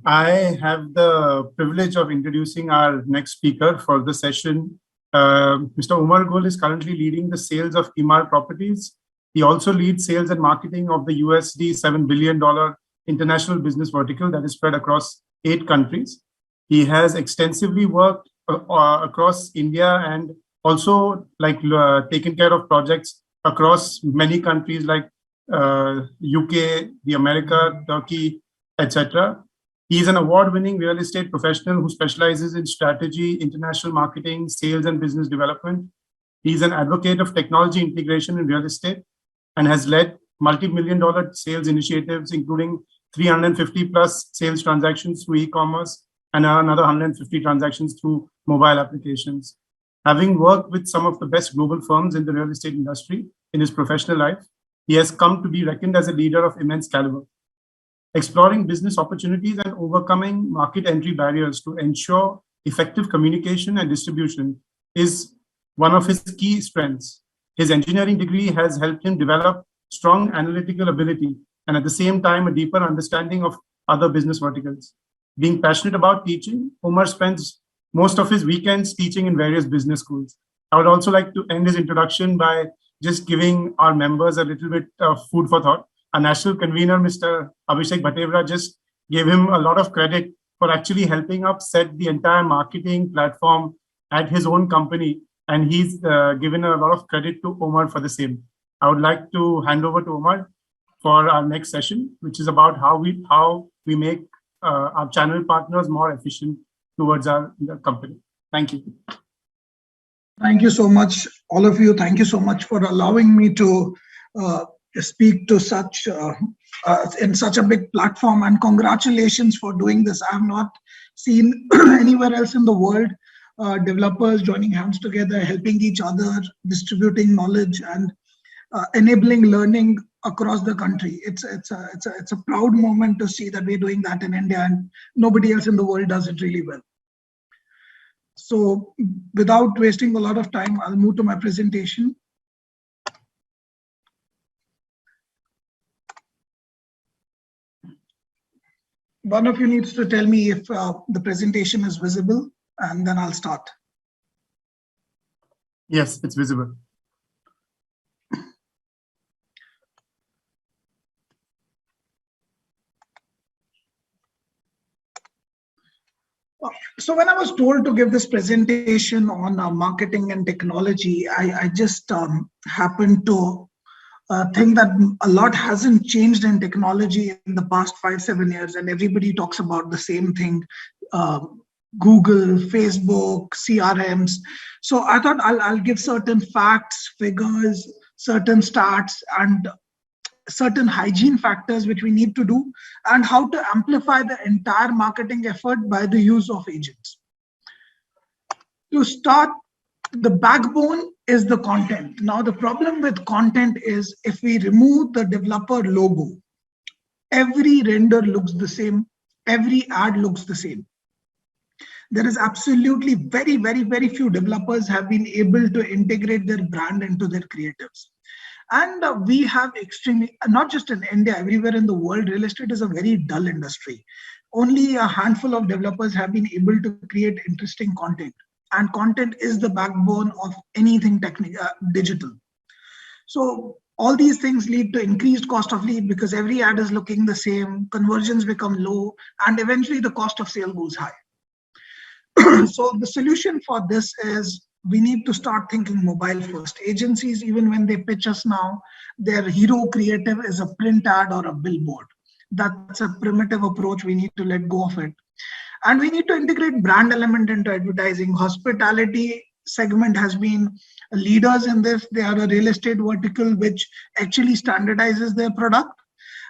I have the privilege of introducing our next speaker for the session. Mr. Omar Gull is currently leading the sales of Emar Properties. He also leads sales and marketing of the USD $7 billion international business vertical that is spread across 8 countries. He has extensively worked across India and also taken care of projects across many countries like UK, the America, Turkey, etc. He is an award-winning real estate professional who specializes in strategy, international marketing, sales, and business development. He is an advocate of technology integration in real estate and has led multi-million-dollar sales initiatives, including 350 plus sales transactions through e-commerce and another 150 transactions through mobile applications. Having worked with some of the best global firms in the real estate industry in his professional life, he has come to be reckoned as a leader of immense caliber. Exploring business opportunities and overcoming market entry barriers to ensure effective communication and distribution is one of his key strengths. His engineering degree has helped him develop strong analytical ability and at the same time a deeper understanding of other business verticals. Being passionate about teaching, Omar spends most of his weekends teaching in various business schools. I would also like to end his introduction by just giving our members a little bit of food for thought. Our national convener, Mr. Abhishek Bhatevra, just gave him a lot of credit for actually helping up set the entire marketing platform at his own company. And he's given a lot of credit to Omar for the same. I would like to hand over to Omar for our next session, which is about how we make our channel partners more efficient towards our company. Thank you. Thank you so much, all of you. Thank you so much for allowing me to speak to such in such a big platform, and congratulations for doing this. I have not seen anywhere else in the world developers joining hands together, helping each other, distributing knowledge, and enabling learning across the country. It's a proud moment to see that we're doing that in India, and nobody else in the world does it really well. So without wasting a lot of time, I'll move to my presentation. One of you needs to tell me if the presentation is visible, and then I'll start. Yes, it's visible. So when I was told to give this presentation on marketing and technology, I just happened to think that a lot hasn't changed in technology in the past 5-7 years, and everybody talks about the same thing, Google, Facebook, CRMs. So I thought I'll give certain facts, figures, certain stats, and certain hygiene factors which we need to do, and how to amplify the entire marketing effort by the use of agents. To start, the backbone is the content. Now, the problem with content is if we remove the developer logo, every render looks the same, every ad looks the same. There is absolutely very few developers have been able to integrate their brand into their creatives. And we have extremely, not just in India, everywhere in the world, real estate is a very dull industry. Only a handful of developers have been able to create interesting content. And content is the backbone of anything digital. So all these things lead to increased cost of lead because every ad is looking the same, conversions become low, and eventually the cost of sale goes high. So the solution for this is we need to start thinking mobile first. Agencies, even when they pitch us now, their hero creative is a print ad or a billboard. That's a primitive approach. We need to let go of it. And we need to integrate brand element into advertising. Hospitality segment has been leaders in this. They are a real estate vertical which actually standardizes their product,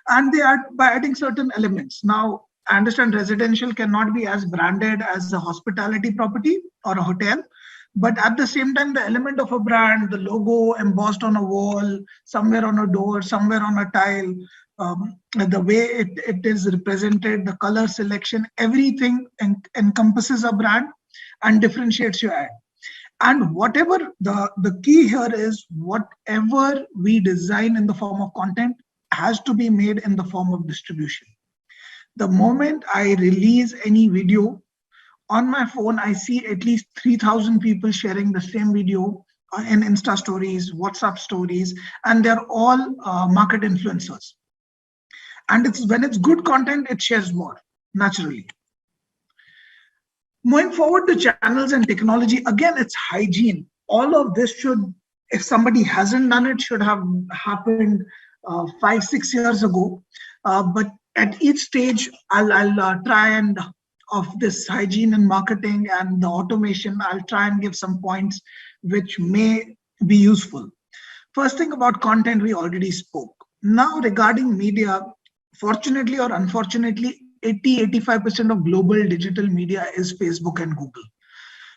and they add by adding certain elements. Now, I understand residential cannot be as branded as a hospitality property or a hotel, but at the same time, the element of a brand, the logo embossed on a wall, somewhere on a door, somewhere on a tile, the way it is represented, the color selection, everything encompasses a brand and differentiates your ad. And whatever the key here is, whatever we design in the form of content has to be made in the form of distribution. The moment I release any video on my phone, I see at least 3,000 people sharing the same video in Insta stories, WhatsApp stories, and they're all market influencers. And when it's good content, it shares more naturally. Moving forward to channels and technology, again, it's hygiene. All of this should, if somebody hasn't done it, should have happened 5-6 years ago. But at each stage, I'll try and of this hygiene and marketing and the automation, I'll try and give some points which may be useful. First thing about content, we already spoke. Now regarding media, fortunately or unfortunately, 80-85% of global digital media is Facebook and Google.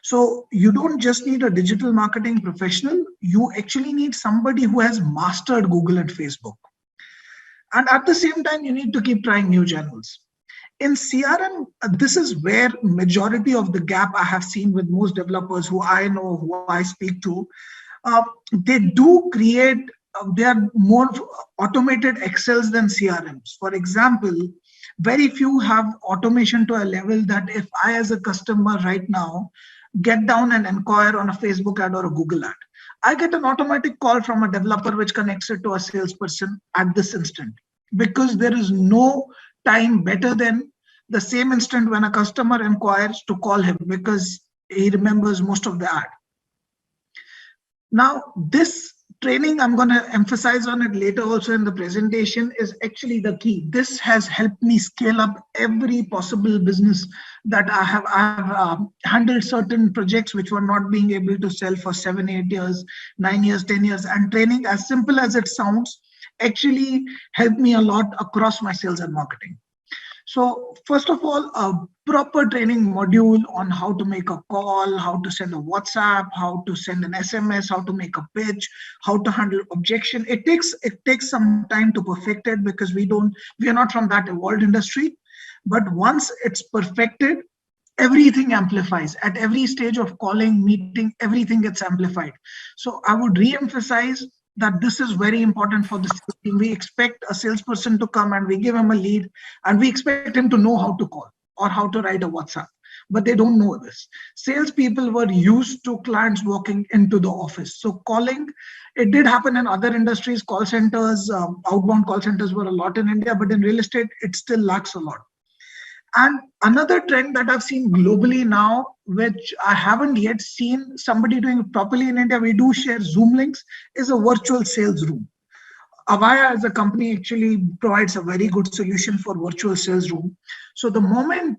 So you don't just need a digital marketing professional, you actually need somebody who has mastered Google and Facebook. And at the same time, you need to keep trying new channels. In CRM, this is where majority of the gap I have seen with most developers who I know, who I speak to. They do create, they are more automated Excels than CRMs. For example, very few have automation to a level that if I as a customer right now get down and inquire on a Facebook ad or a Google ad, I get an automatic call from a developer which connects it to a salesperson at this instant, because there is no time better than the same instant when a customer inquires to call him, because he remembers most of the ad. Now, this training, I'm going to emphasize on it later also in the presentation, is actually the key. This has helped me scale up every possible business that I have handled certain projects which were not being able to sell for 7, 8 years, 9 years, 10 years. And training, as simple as it sounds, actually helped me a lot across my sales and marketing. So first of all, a proper training module on how to make a call, how to send a WhatsApp, how to send an SMS, how to make a pitch, how to handle objection. It takes some time to perfect it, because we are not from that evolved industry. But once it's perfected, everything amplifies. At every stage of calling, meeting, everything gets amplified. So I would re-emphasize that this is very important for the sales team. We expect a salesperson to come and we give him a lead, and we expect him to know how to call or how to write a WhatsApp, but they don't know this. Salespeople were used to clients walking into the office. So calling, it did happen in other industries, call centers, outbound call centers were a lot in India, but in real estate, it still lacks a lot. And another trend that I've seen globally now, which I haven't yet seen somebody doing it properly in India, we do share Zoom links, is a virtual sales room. Avaya as a company actually provides a very good solution for virtual sales room. So the moment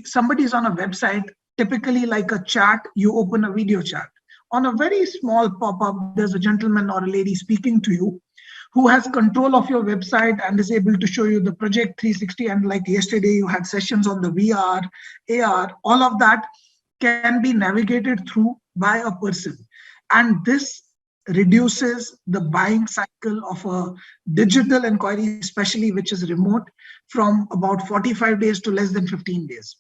somebody is on a website, typically like a chat, you open a video chat. On a very small pop-up, there's a gentleman or a lady speaking to you who has control of your website and is able to show you the project 360. And like yesterday, you had sessions on the VR, AR, all of that can be navigated through by a person. And this reduces the buying cycle of a digital inquiry, especially which is remote, from about 45 days to less than 15 days.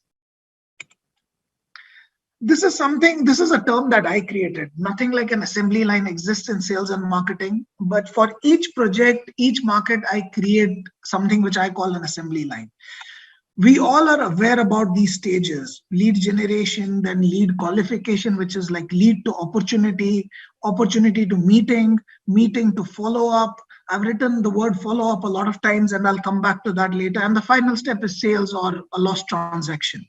This is a term that I created. Nothing like an assembly line exists in sales and marketing, but for each project, each market, I create something which I call an assembly line. We all are aware about these stages: lead generation, then lead qualification, which is like lead to opportunity, opportunity to meeting, meeting to follow up. I've written the word follow up a lot of times, and I'll come back to that later. And the final step is sales or a lost transaction.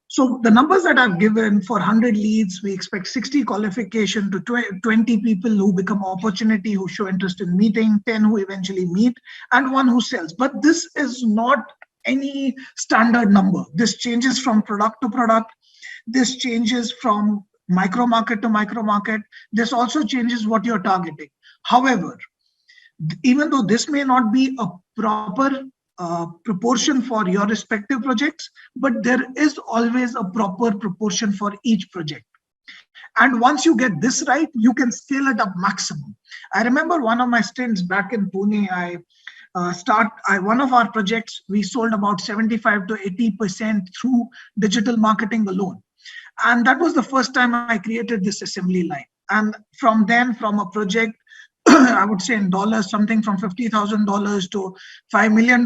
So the numbers that I've given, for 100 leads, we expect 60 qualification to 20 people who become opportunity, who show interest in meeting, 10 who eventually meet, and 1 who sells. But this is not any standard number. This changes from product to product. This changes from micro market to micro market. This also changes what you're targeting. However, even though this may not be a proper proportion for your respective projects, but there is always a proper proportion for each project. And once you get this right, you can scale it up maximum. I remember one of my stints back in Pune, one of our projects, we sold about 75 to 80% through digital marketing alone. And that was the first time I created this assembly line. And from then, from a project, I would say in dollars, something from $50,000 to $5 million,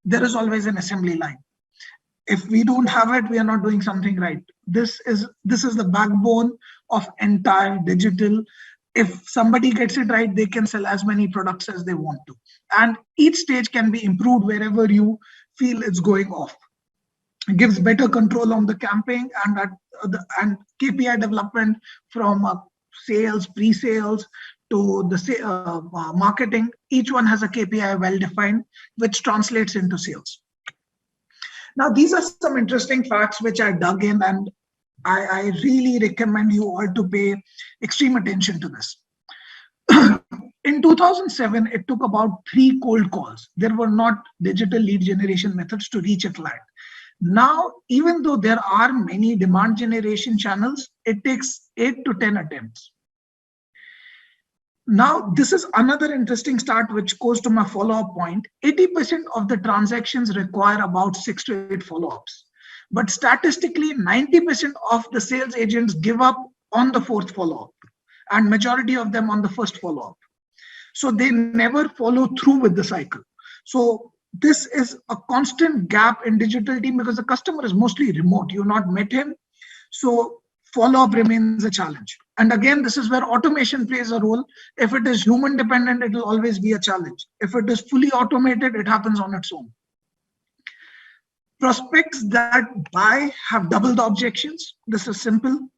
there is always an assembly line. If we don't have it, we are not doing something right. This is the backbone of entire digital. If somebody gets it right, they can sell as many products as they want to. And each stage can be improved wherever you feel it's going off. It gives better control on the campaign and KPI development from sales, pre-sales to the marketing. Each one has a KPI well defined, which translates into sales. Now, these are some interesting facts which I dug in, and I really recommend you all to pay extreme attention to this. In 2007, it took about 3 cold calls. There were not digital lead generation methods to reach a client. Now, even though there are many demand generation channels, it takes 8 to 10 attempts. Now, this is another interesting start, which goes to my follow-up point. 80% of the transactions require about 6 to 8 follow-ups. But statistically, 90% of the sales agents give up on the 4th follow-up, and majority of them on the 1st follow-up. So they never follow through with the cycle. So this is a constant gap in digital team because the customer is mostly remote. You've not met him. So follow-up remains a challenge. And again, this is where automation plays a role. If it is human dependent, it will always be a challenge. If it is fully automated, it happens on its own. Prospects that buy have double the objections. This is simple.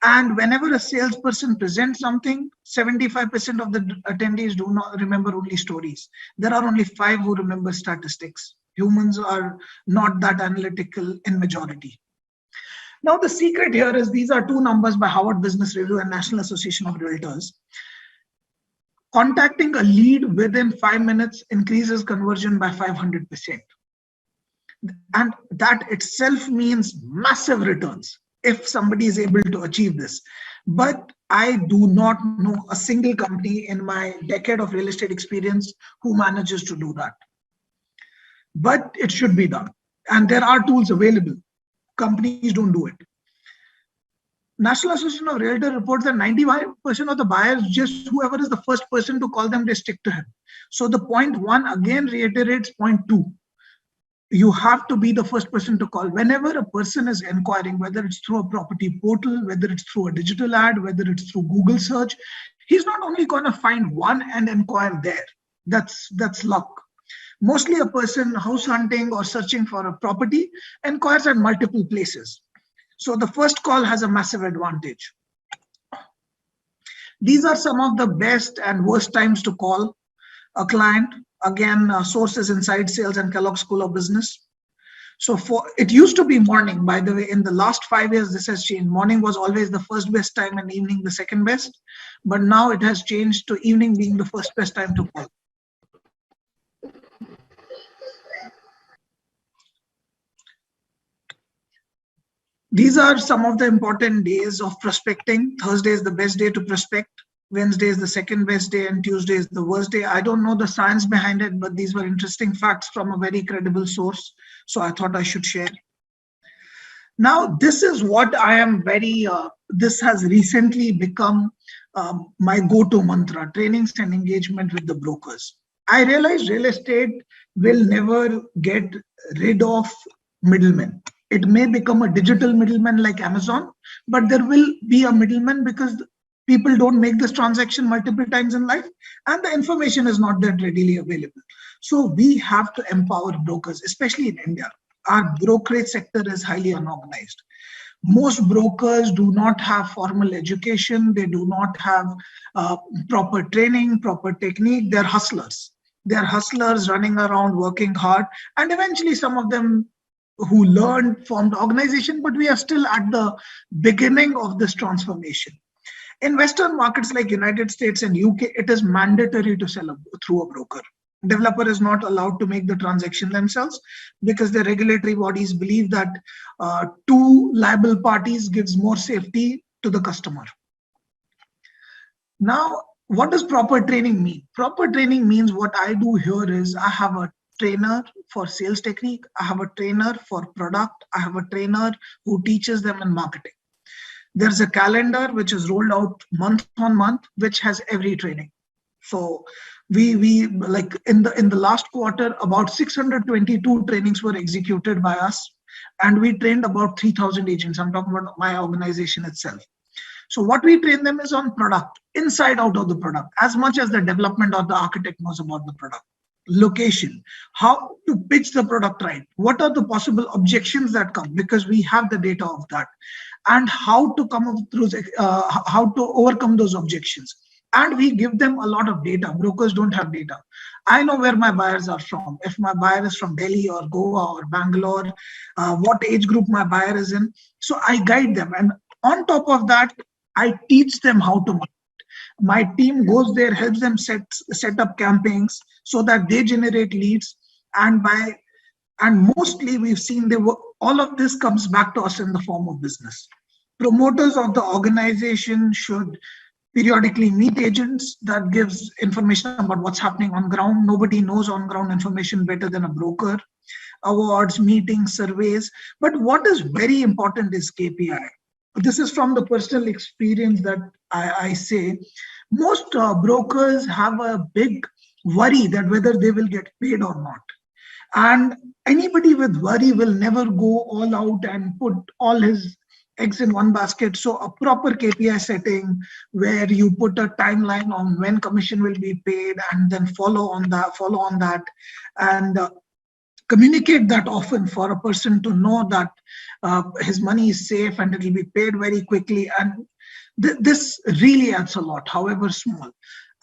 And whenever a salesperson presents something, 75% of the attendees do not remember only stories. There are only 5 who remember statistics. Humans are not that analytical in majority. Now, the secret here is these are 2 numbers by Harvard Business Review and National Association of Realtors. Contacting a lead within 5 minutes increases conversion by 500%. And that itself means massive returns if somebody is able to achieve this. But I do not know a single company in my decade of real estate experience who manages to do that. But it should be done. And there are tools available. Companies don't do it. National Association of Realtors reports that 95% of the buyers, just whoever is the first person to call them, they stick to him. So the point 1 again reiterates point 2. You have to be the first person to call. Whenever a person is inquiring, whether it's through a property portal, whether it's through a digital ad, whether it's through Google search, he's not only going to find one and inquire there. That's luck. Mostly a person house hunting or searching for a property inquires at multiple places. So the first call has a massive advantage. These are some of the best and worst times to call a client. Again, sources inside Sales and Kellogg School of Business. So it used to be morning, by the way. In the last 5 years, this has changed. Morning was always the first best time and evening the second best. But now it has changed to evening being the first best time to call. These are some of the important days of prospecting. Thursday is the best day to prospect. Wednesday is the second best day, and Tuesday is the worst day. I don't know the science behind it, but these were interesting facts from a very credible source. So I thought I should share. Now, this is what I am this has recently become my go-to mantra, trainings and engagement with the brokers. I realize real estate will never get rid of middlemen. It may become a digital middleman like Amazon, but there will be a middleman because people don't make this transaction multiple times in life, and the information is not that readily available. So we have to empower brokers, especially in India. Our brokerage sector is highly unorganized. Most brokers do not have formal education. They do not have proper training, proper technique. They're hustlers. They're hustlers running around, working hard, and eventually some of them who learned formed organization, but we are still at the beginning of this transformation. In Western markets like United States and UK, it is mandatory to sell through a broker. Developer is not allowed to make the transaction themselves because the regulatory bodies believe that 2 liable parties gives more safety to the customer. Now, what does proper training mean? Proper training means what I do here is I have a trainer for sales technique, I have a trainer for product, I have a trainer who teaches them in marketing. There's a calendar which is rolled out month on month, which has every training. So we like in the last quarter, about 622 trainings were executed by us, and we trained about 3,000 agents. I'm talking about my organization itself. So what we train them is on product, inside out of the product, as much as the development or the architect knows about the product. Location, how to pitch the product right, what are the possible objections that come, because we have the data of that, and how to come up through how to overcome those objections. And we give them a lot of data. Brokers don't have data. I know where my buyers are from. If my buyer is from Delhi or Goa or Bangalore, what age group my buyer is in. So I guide them. And on top of that, I teach them how to market. My team goes there, helps them set up campaigns so that they generate leads. And mostly we've seen all of this comes back to us in the form of business. Promoters of the organization should periodically meet agents. That gives information about what's happening on ground. Nobody knows on ground information better than a broker. Awards, meetings, surveys. But what is very important is KPI. This is from the personal experience that I say. Most brokers have a big worry that whether they will get paid or not. And anybody with worry will never go all out and put all his eggs in one basket. So a proper KPI setting where you put a timeline on when commission will be paid, and then follow on that, and communicate that often for a person to know that his money is safe and it will be paid very quickly. And this really adds a lot, however small.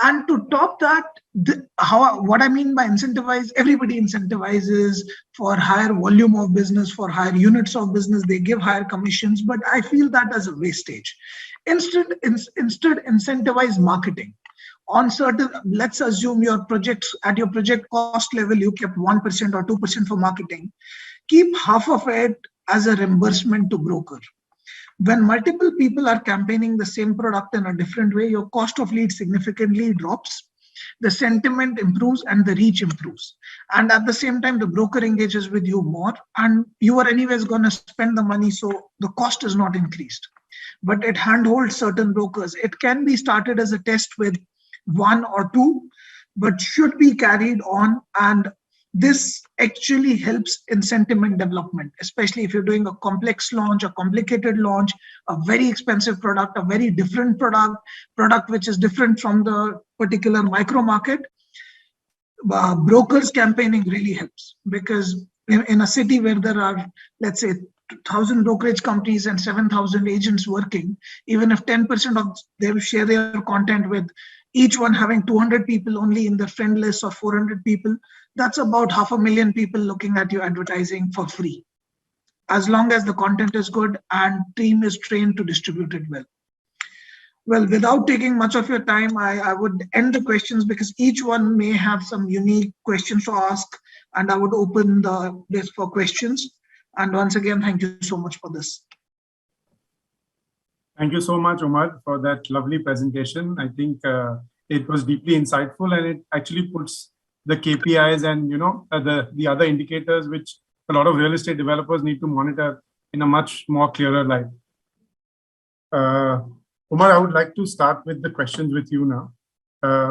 And to top that, what I mean by incentivize, everybody incentivizes for higher volume of business, for higher units of business, they give higher commissions, but I feel that as a wastage. Instead, incentivize marketing. On certain, let's assume your projects, at your project cost level, you kept 1% or 2% for marketing. Keep half of it as a reimbursement to broker. When multiple people are campaigning the same product in a different way, your cost of lead significantly drops, the sentiment improves, and the reach improves. And at the same time, the broker engages with you more, and you are anyways going to spend the money, so the cost is not increased. But it handholds certain brokers. It can be started as a test with 1 or 2, but should be carried on. And this actually helps in sentiment development, especially if you're doing a complex launch, a complicated launch, a very expensive product, a very different product which is different from the particular micro market. Brokers campaigning really helps, because in a city where there are, let's say, 1,000 brokerage companies and 7,000 agents working, even if 10% of them share their content with each one having 200 people only in their friend list or 400 people, that's about 500,000 people looking at your advertising for free, as long as the content is good and team is trained to distribute it well. Well, without taking much of your time, I would end the questions, because each one may have some unique questions to ask, and I would open this for questions. And once again, thank you so much for this. Thank you so much, Omar, for that lovely presentation. I think it was deeply insightful, and it actually puts the KPIs and the other indicators which a lot of real estate developers need to monitor in a much more clearer light. Omar, I would like to start with the questions with you now.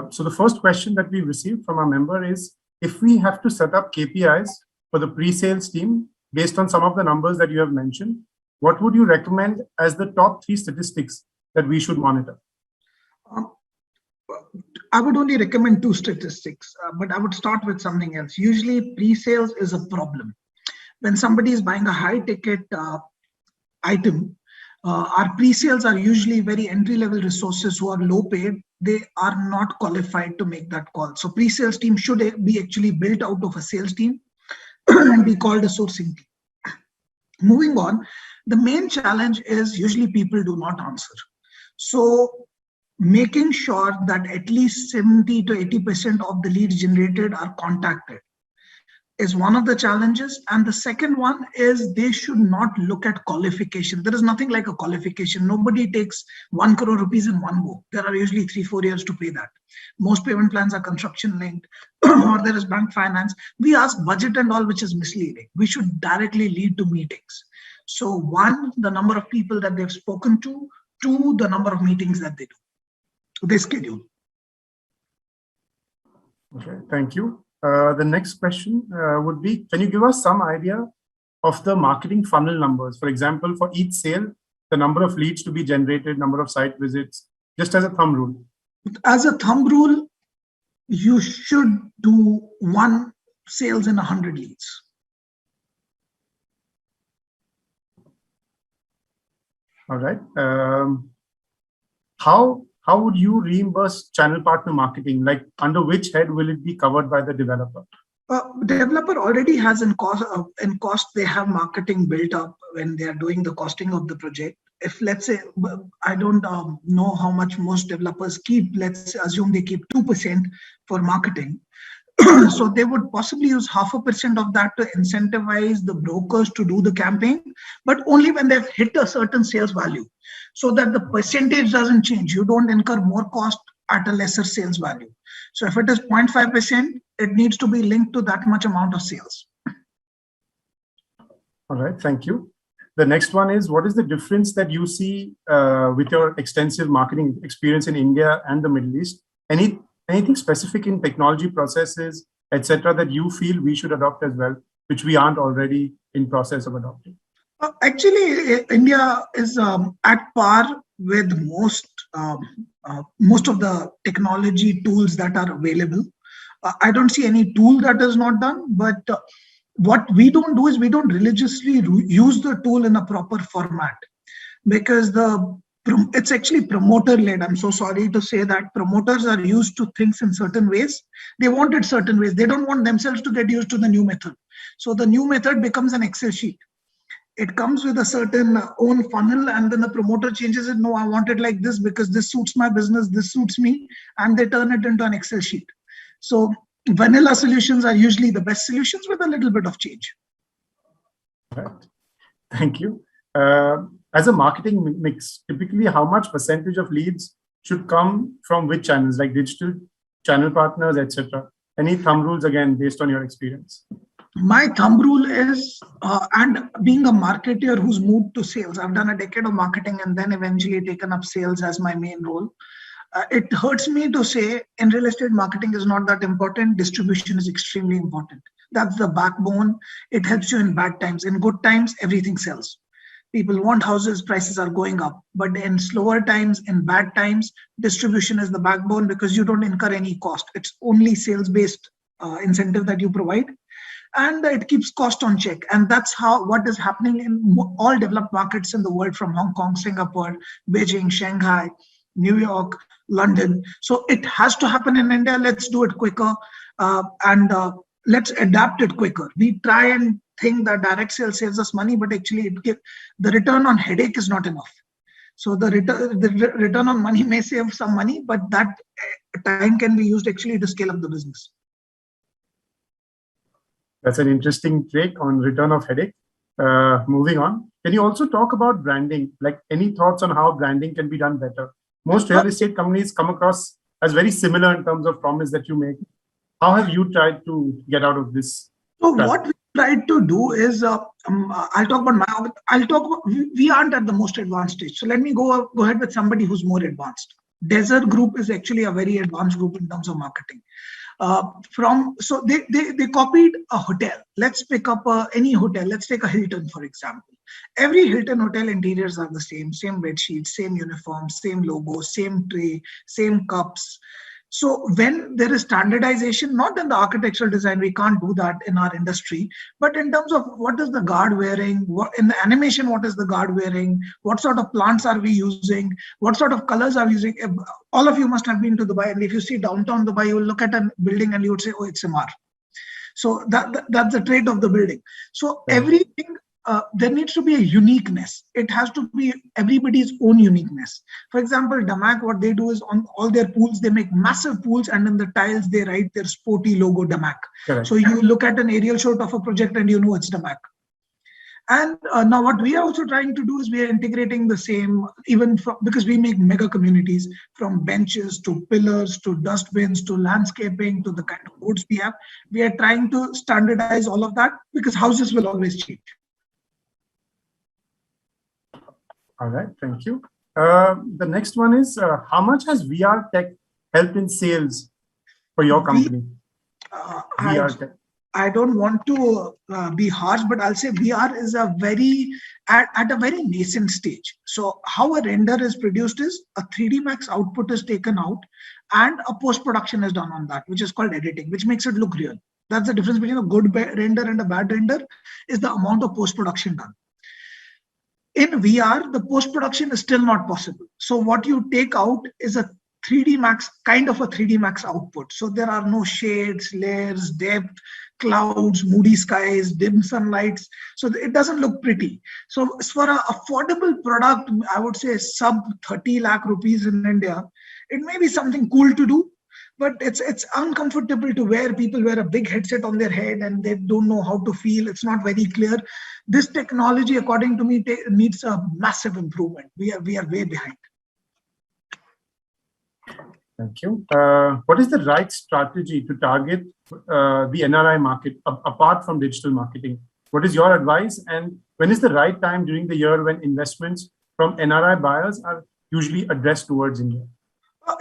So the first question that we received from our member is, if we have to set up KPIs for the pre-sales team based on some of the numbers that you have mentioned, what would you recommend as the top 3 statistics that we should monitor? I would only recommend 2 statistics, but I would start with something else. Usually pre-sales is a problem. When somebody is buying a high ticket item, our pre-sales are usually very entry-level resources who are low paid. They are not qualified to make that call. So pre-sales team should be actually built out of a sales team and be called a sourcing team. Moving on, the main challenge is usually people do not answer. So making sure that at least 70 to 80% of the leads generated are contacted is one of the challenges. And the second one is they should not look at qualification. There is nothing like a qualification. Nobody takes 1 crore rupees in one go. There are usually 3-4 years to pay that. Most payment plans are construction linked or there is bank finance. We ask budget and all, which is misleading. We should directly lead to meetings. So 1, the number of people that they've spoken to. 2, the number of meetings that they schedule. Okay, thank you. The next question would be, can you give us some idea of the marketing funnel numbers? For example, for each sale, the number of leads to be generated, number of site visits, just as a thumb rule. As a thumb rule, you should do 1 sales in 100 leads. All right. How would you reimburse channel partner marketing? Like, under which head will it be covered by the developer? Developer already has in cost they have marketing built up when they are doing the costing of the project. If let's say, I don't know how much most developers keep, let's assume they keep 2% for marketing. So they would possibly use 0.5% of that to incentivize the brokers to do the campaign, but only when they've hit a certain sales value, so that the percentage doesn't change. You don't incur more cost at a lesser sales value. So if it is 0.5%, it needs to be linked to that much amount of sales. All right, thank you. The next one is, what is the difference that you see with your extensive marketing experience in India and the Middle East? Anything specific in technology processes, etc., that you feel we should adopt as well, which we aren't already in process of adopting? Actually, India is at par with most of the technology tools that are available. I don't see any tool that is not done, but what we don't do is we don't religiously use the tool in a proper format, because it's actually promoter led. I'm so sorry to say that promoters are used to things in certain ways. They want it certain ways. They don't want themselves to get used to the new method. So the new method becomes an Excel sheet. It comes with a certain own funnel, and then the promoter changes it. No, I want it like this because this suits my business, this suits me, and they turn it into an Excel sheet. So vanilla solutions are usually the best solutions with a little bit of change. Right. Thank you. As a marketing mix, typically how much percentage of leads should come from which channels, like digital channel partners, etc.? Any thumb rules, again, based on your experience? My thumb rule is, and being a marketer who's moved to sales, I've done a decade of marketing and then eventually taken up sales as my main role. It hurts me to say in real estate, marketing is not that important. Distribution is extremely important. That's the backbone. It helps you in bad times. In good times, everything sells. People want houses, prices are going up. But in slower times, in bad times, distribution is the backbone, because you don't incur any cost. It's only sales-based incentive that you provide. And it keeps cost on check. And that's what is happening in all developed markets in the world, from Hong Kong, Singapore, Beijing, Shanghai, New York, London. So it has to happen in India. Let's do it quicker, and let's adapt it quicker. We try and think that direct sales saves us money, but actually the return on headache is not enough. So the return on money may save some money, but that time can be used actually to scale up the business. That's an interesting take on return of headache. Moving on, can you also talk about branding? Like, any thoughts on how branding can be done better? Most real estate companies come across as very similar in terms of promise that you make. How have you tried to get out of this? So what we tried to do is, I'll talk about we aren't at the most advanced stage. So let me go ahead with somebody who's more advanced. Desert Group is actually a very advanced group in terms of marketing. So they copied a hotel. Let's pick up any hotel. Let's take a Hilton, for example. Every Hilton hotel interiors are the same bed sheets, same uniforms, same logo, same tray, same cups. So when there is standardization, not in the architectural design, we can't do that in our industry, but in terms of what is the guard wearing, in the animation, what is the guard wearing, what sort of plants are we using, what sort of colors are we using. All of you must have been to Dubai, and if you see downtown Dubai, you will look at a building and you would say, oh, it's MR. So that's the trait of the building. So everything, there needs to be a uniqueness. It has to be everybody's own uniqueness. For example, Damac, what they do is on all their pools, they make massive pools, and in the tiles, they write their sporty logo, Damac. Correct. So you look at an aerial shot of a project and you know it's Damac. And now what we are also trying to do is we are integrating the same, because we make mega communities, from benches to pillars to dustbins to landscaping to the kind of boards we have. We are trying to standardize all of that, because houses will always change. All right, thank you. The next one is, how much has VR tech helped in sales for your company? VR tech. I don't want to be harsh, but I'll say VR is a at a very nascent stage. So how a render is produced is a 3D Max output is taken out and a post-production is done on that, which is called editing, which makes it look real. That's the difference between a good render and a bad render, is the amount of post-production done. In VR, the post-production is still not possible. So what you take out is a 3D Max, kind of a 3D Max output. So there are no shades, layers, depth, clouds, moody skies, dim sunlights. So it doesn't look pretty. So for an affordable product, I would say sub 30 lakh rupees in India, it may be something cool to do, but it's uncomfortable to wear. People wear a big headset on their head and they don't know how to feel. It's not very clear. This technology, according to me, needs a massive improvement. We are way behind. Thank you. What is the right strategy to target the NRI market apart from digital marketing? What is your advice? And when is the right time during the year when investments from NRI buyers are usually addressed towards India?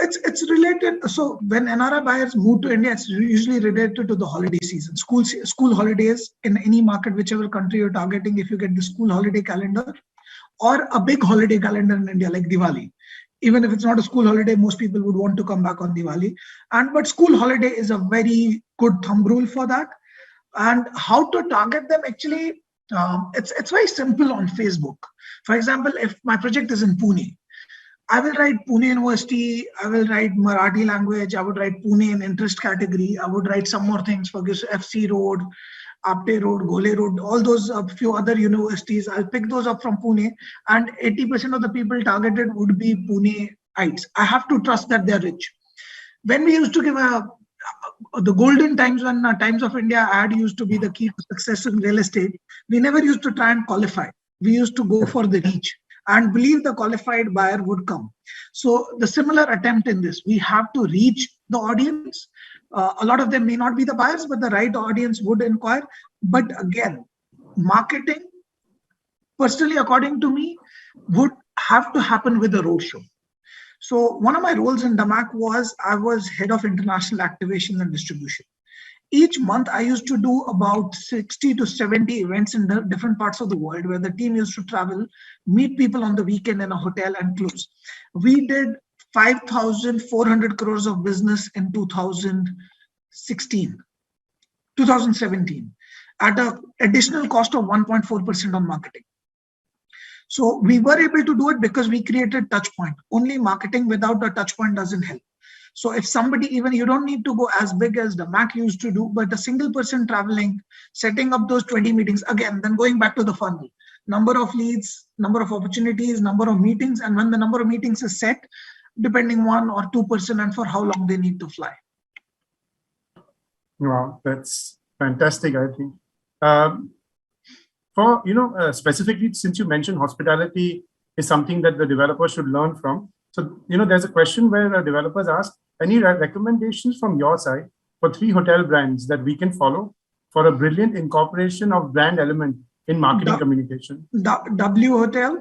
It's related. So when NRI buyers move to India, it's usually related to the holiday season. School holidays in any market, whichever country you're targeting, if you get the school holiday calendar or a big holiday calendar in India like Diwali. Even if it's not a school holiday, most people would want to come back on Diwali. But school holiday is a very good thumb rule for that. And how to target them, actually, it's very simple on Facebook. For example, if my project is in Pune, I will write Pune University, I will write Marathi language, I would write Pune in interest category, I would write some more things for FC Road, Apte Road, Gole Road, all those few other universities. I'll pick those up from Pune, and 80% of the people targeted would be Puneites. I have to trust that they're rich. When we used to give the golden times, when Times of India ad used to be the key to success in real estate, we never used to try and qualify. We used to go for the reach and believe the qualified buyer would come. So the similar attempt in this, we have to reach the audience. A lot of them may not be the buyers, but the right audience would inquire. But again, marketing, personally, according to me, would have to happen with a roadshow. So one of my roles in DAMAC was I was head of international activation and distribution. Each month, I used to do about 60 to 70 events in the different parts of the world where the team used to travel, meet people on the weekend in a hotel and close. We did 5,400 crores of business in 2017 at an additional cost of 1.4% on marketing. So we were able to do it because we created touch point. Only marketing without a touch point doesn't help. So if somebody, even you don't need to go as big as the Mac used to do, but a single person traveling, setting up those 20 meetings, again, then going back to the funnel, number of leads, number of opportunities, number of meetings, and when the number of meetings is set, depending 1 or 2% and for how long they need to fly. Wow, that's fantastic, I think. Specifically, since you mentioned hospitality is something that the developer should learn from. So, there's a question where developers ask, any recommendations from your side for 3 hotel brands that we can follow for a brilliant incorporation of brand element in marketing communication? W Hotel,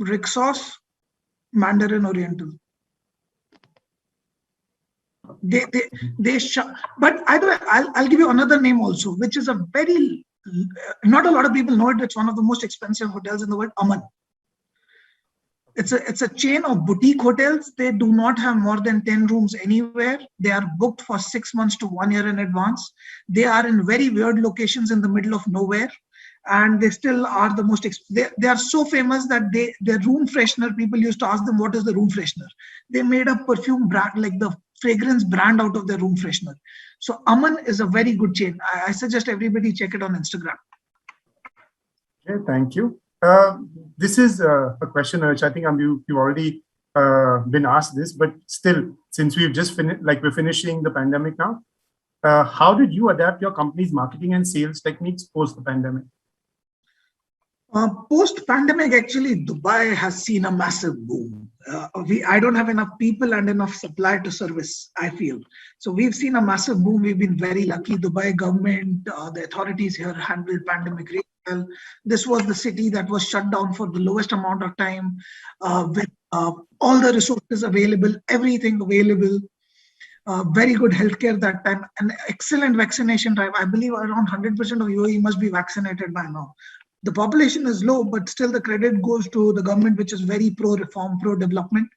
Rixos, Mandarin Oriental. But either way, I'll give you another name also, which is a very, not a lot of people know it. It's one of the most expensive hotels in the world, Aman. It's a chain of boutique hotels. They do not have more than 10 rooms anywhere. They are booked for 6 months to 1 year in advance. They are in very weird locations in the middle of nowhere. And they still are the most, they are so famous that their room freshener, people used to ask them, what is the room freshener? They made a perfume brand, like the fragrance brand out of their room freshener. So Aman is a very good chain. I suggest everybody check it on Instagram. Okay, thank you. This is a question which I think you've already been asked this, but still, since we've just finished, we're finishing the pandemic now, how did you adapt your company's marketing and sales techniques post the pandemic? Post-pandemic, actually, Dubai has seen a massive boom. I don't have enough people and enough supply to service, I feel. So we've seen a massive boom. We've been very lucky. Dubai government, the authorities here handled pandemic really well. This was the city that was shut down for the lowest amount of time with all the resources available, everything available. very good healthcare that time, an excellent vaccination drive. I believe around 100% of UAE must be vaccinated by now. The population is low, but still the credit goes to the government, which is very pro-reform, pro-development,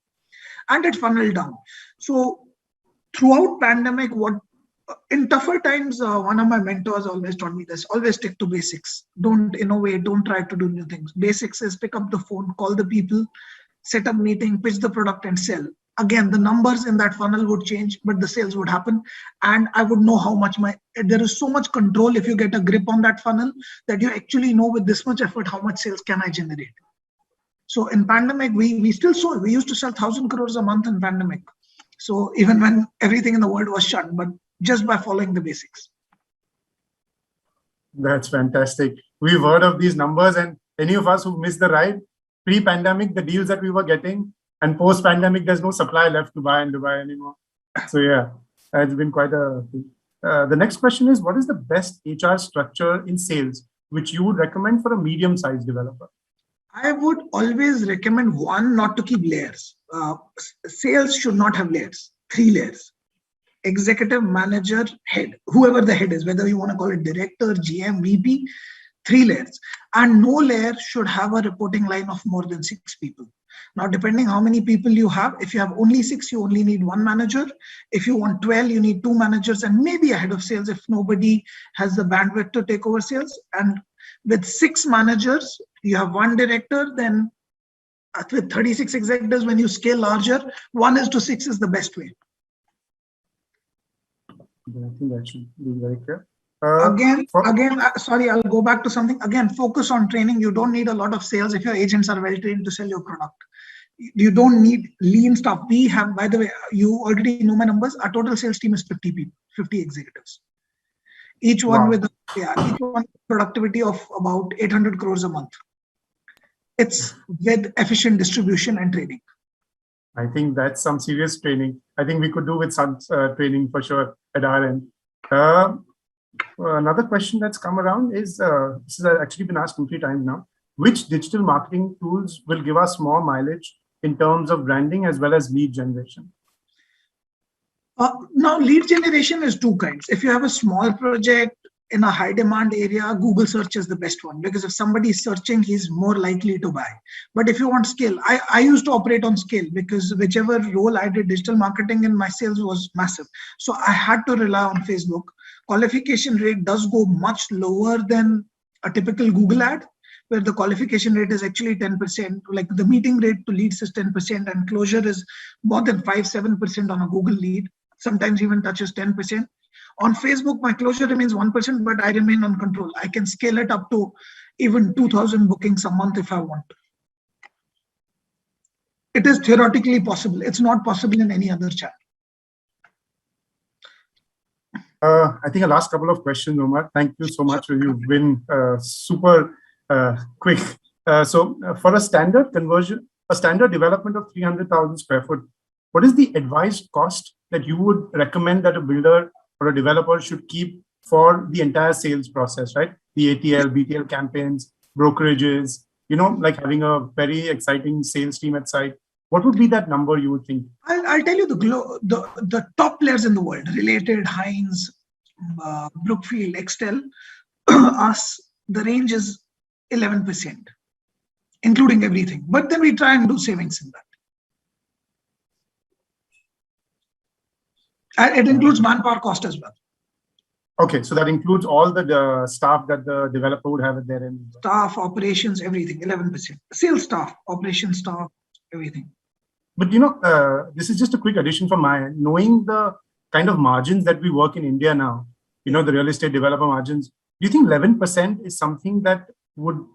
and it funneled down. So throughout pandemic, in tougher times, one of my mentors always taught me this: always stick to basics. Don't innovate. Don't try to do new things. Basics is pick up the phone, call the people, set up meeting, pitch the product, and sell. Again, the numbers in that funnel would change, but the sales would happen. And I would know how much there is so much control if you get a grip on that funnel, that you actually know with this much effort, how much sales can I generate. So in pandemic, we still saw, we used to sell 1,000 crores a month in pandemic. So even when everything in the world was shut, but just by following the basics. That's fantastic. We've heard of these numbers, and any of us who missed the ride, pre-pandemic, the deals that we were getting, and post-pandemic, there's no supply left to buy in Dubai anymore. So yeah, it's been quite a thing. The next question is, what is the best HR structure in sales, which you would recommend for a medium-sized developer? I would always recommend one, not to keep layers. Sales should not have layers, 3 layers. Executive, manager, head, whoever the head is, whether you want to call it director, GM, VP, 3 layers. And no layer should have a reporting line of more than 6 people. Now, depending how many people you have, if you have only 6, you only need 1 manager. If you want 12, you need 2 managers and maybe a head of sales if nobody has the bandwidth to take over sales. And with 6 managers, you have 1 director. Then with 36 executives, when you scale larger, 1:6 is the best way. I think that should be very clear. Sorry, I'll go back to something. Again, focus on training. You don't need a lot of sales if your agents are well trained to sell your product. You don't need lean stuff. We have, by the way, you already know my numbers. Our total sales team is 50 people, 50 executives. Each one with productivity of about 800 crores a month. It's with efficient distribution and training. I think that's some serious training. I think we could do with some training for sure at our end. Another question that's come around is, this has actually been asked 2-3 times now, which digital marketing tools will give us more mileage in terms of branding as well as lead generation? Now, lead generation is 2 kinds. If you have a small project in a high demand area, Google search is the best one, because if somebody is searching, he's more likely to buy. But if you want scale, I used to operate on scale, because whichever role I did digital marketing in, my sales was massive. So I had to rely on Facebook. Qualification rate does go much lower than a typical Google ad, where the qualification rate is actually 10%, like the meeting rate to leads is 10%, and closure is more than 5-7% on a Google lead, sometimes even touches 10%. On Facebook, my closure remains 1%, but I remain on control. I can scale it up to even 2,000 bookings a month if I want. It is theoretically possible. It's not possible in any other channel. I think the last couple of questions, Omar. Thank you so much. You've been super quick. So for a standard conversion, a standard development of 300,000 square foot, what is the advised cost that you would recommend that a builder or a developer should keep for the entire sales process, right? The ATL, BTL campaigns, brokerages, like having a very exciting sales team at site. What would be that number you would think? I'll tell you the top players in the world: Related, Heinz, Brookfield, Excel. Us, the range is 11%, including everything. But then we try and do savings in that. And it includes manpower cost as well. Okay, so that includes all the staff that the developer would have at their end. Staff, operations, everything, 11%. Sales staff, operations staff, everything. But this is just a quick addition from my end. Knowing the kind of margins that we work in India now, the real estate developer margins, do you think 11% is something that would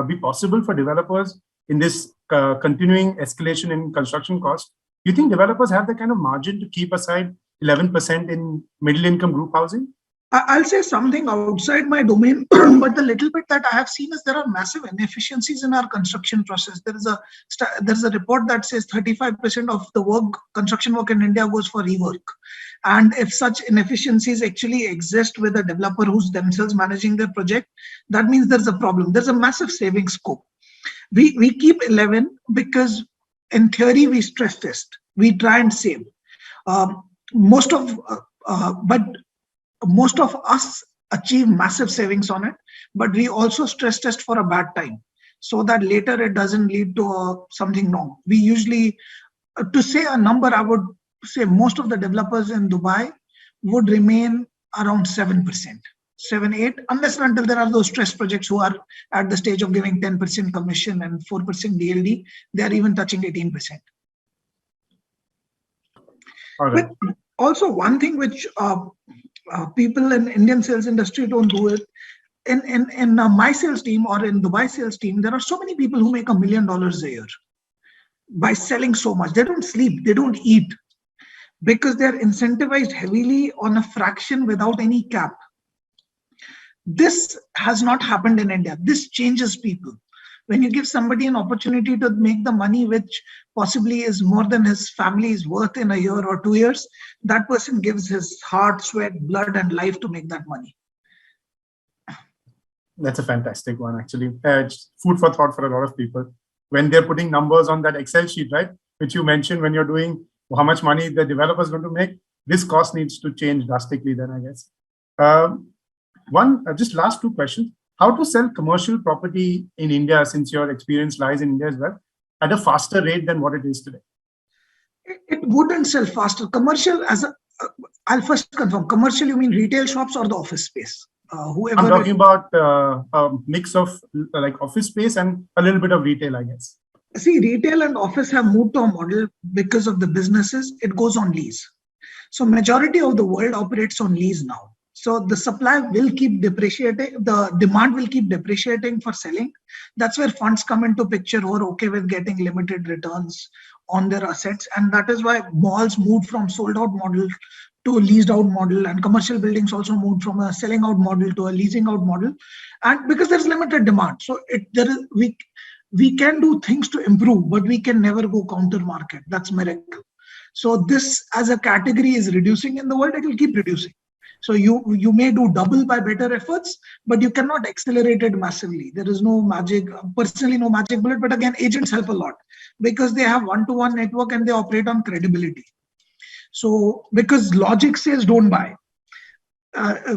be possible for developers in this continuing escalation in construction cost? Do you think developers have the kind of margin to keep aside 11% in middle income group housing? I'll say something outside my domain, but the little bit that I have seen is there are massive inefficiencies in our construction process. There's a report that says 35% of the construction work in India goes for rework. And if such inefficiencies actually exist with a developer who's themselves managing their project, that means there's a problem. There's a massive saving scope. We keep 11 because in theory we stress test. We try and save. but most of us achieve massive savings on it, but we also stress test for a bad time so that later it doesn't lead to something wrong. We usually, to say a number, I would say most of the developers in Dubai would remain around 7%, 7, 8, unless and until there are those stress projects who are at the stage of giving 10% commission and 4% DLD, they are even touching 18%. Right. But also one thing which people in Indian sales industry don't do it. In my sales team or in Dubai sales team, there are so many people who make $1 million a year by selling so much. They don't sleep, they don't eat, because they're incentivized heavily on a fraction without any cap. This has not happened in India. This changes people. When you give somebody an opportunity to make the money which possibly is more than his family is worth in a year or 2 years, that person gives his heart, sweat, blood, and life to make that money. That's a fantastic one, actually. It's food for thought for a lot of people. When they're putting numbers on that Excel sheet, right, which you mentioned when you're doing how much money the developer is going to make, this cost needs to change drastically then, I guess. Just last 2 questions. How to sell commercial property in India, since your experience lies in India as well, at a faster rate than what it is today? It wouldn't sell faster. Commercial, I'll first confirm, commercial, you mean retail shops or the office space? Whoever I'm talking about a mix of like office space and a little bit of retail, I guess. See, retail and office have moved to a model because of the businesses, it goes on lease. So majority of the world operates on lease now. So the supply will keep depreciating, the demand will keep depreciating for selling. That's where funds come into picture who are okay with getting limited returns on their assets. And that is why malls moved from sold out model to a leased out model, and commercial buildings also moved from a selling out model to a leasing out model. And because there's limited demand, so we can do things to improve, but we can never go counter market. That's miracle. So this as a category is reducing in the world, it will keep reducing. So you may do double by better efforts, but you cannot accelerate it massively. There is no magic, personally no magic bullet, but again, agents help a lot because they have one-to-one network and they operate on credibility. So because logic says don't buy,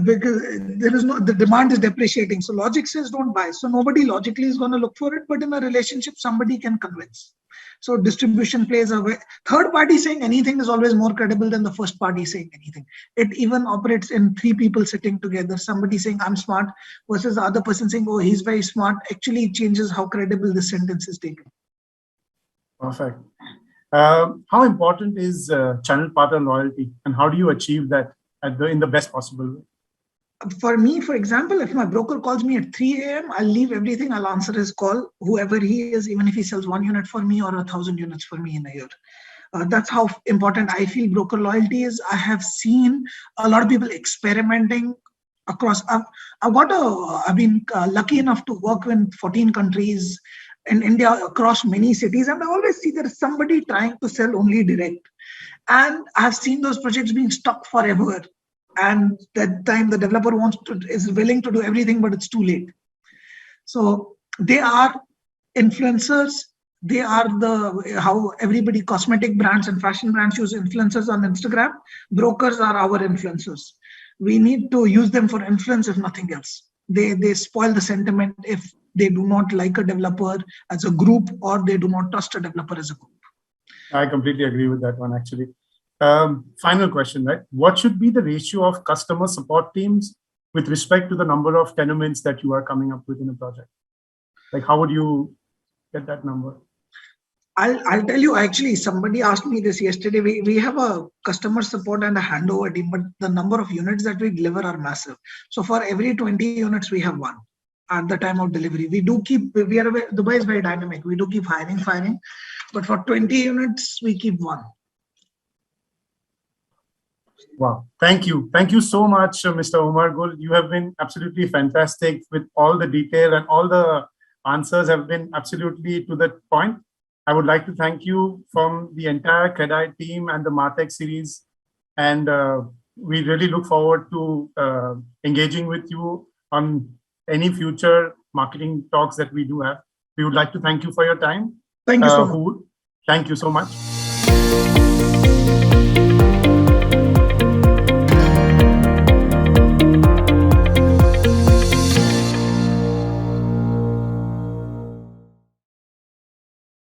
because there is the demand is depreciating. So logic says don't buy. So nobody logically is going to look for it, but in a relationship, somebody can convince. So distribution plays a way. Third party saying anything is always more credible than the first party saying anything. It even operates in 3 people sitting together. Somebody saying I'm smart versus the other person saying, oh, he's very smart. Actually, it changes how credible the sentence is taken. Perfect. How important is channel partner loyalty, and how do you achieve that in the best possible way? For me, for example, if my broker calls me at 3 a.m., I'll leave everything. I'll answer his call, whoever he is, even if he sells 1 unit for me or 1,000 units for me in a year. That's how important I feel broker loyalty is. I have seen a lot of people experimenting across. I've been lucky enough to work in 14 countries in India across many cities, and I always see there is somebody trying to sell only direct. And I've seen those projects being stuck forever. And that time the developer is willing to do everything, but it's too late. So they are influencers. They are how everybody, cosmetic brands and fashion brands use influencers on Instagram. Brokers are our influencers. We need to use them for influence, if nothing else. They spoil the sentiment if they do not like a developer as a group, or they do not trust a developer as a group. I completely agree with that one, actually. Final question, right? What should be the ratio of customer support teams with respect to the number of tenements that you are coming up with in a project? Like, how would you get that number? I'll tell you, actually, somebody asked me this yesterday. We have a customer support and a handover team, but the number of units that we deliver are massive. So for every 20 units, we have 1 at the time of delivery. Dubai is very dynamic. We do keep firing, but for 20 units, we keep 1. Wow. Thank you. Thank you so much, Mr. Omar Gull. You have been absolutely fantastic with all the detail, and all the answers have been absolutely to the point. I would like to thank you from the entire CREDAI team and the MarTech series. And we really look forward to engaging with you on any future marketing talks that we do have. We would like to thank you for your time. Thank you so much. Thank you so much.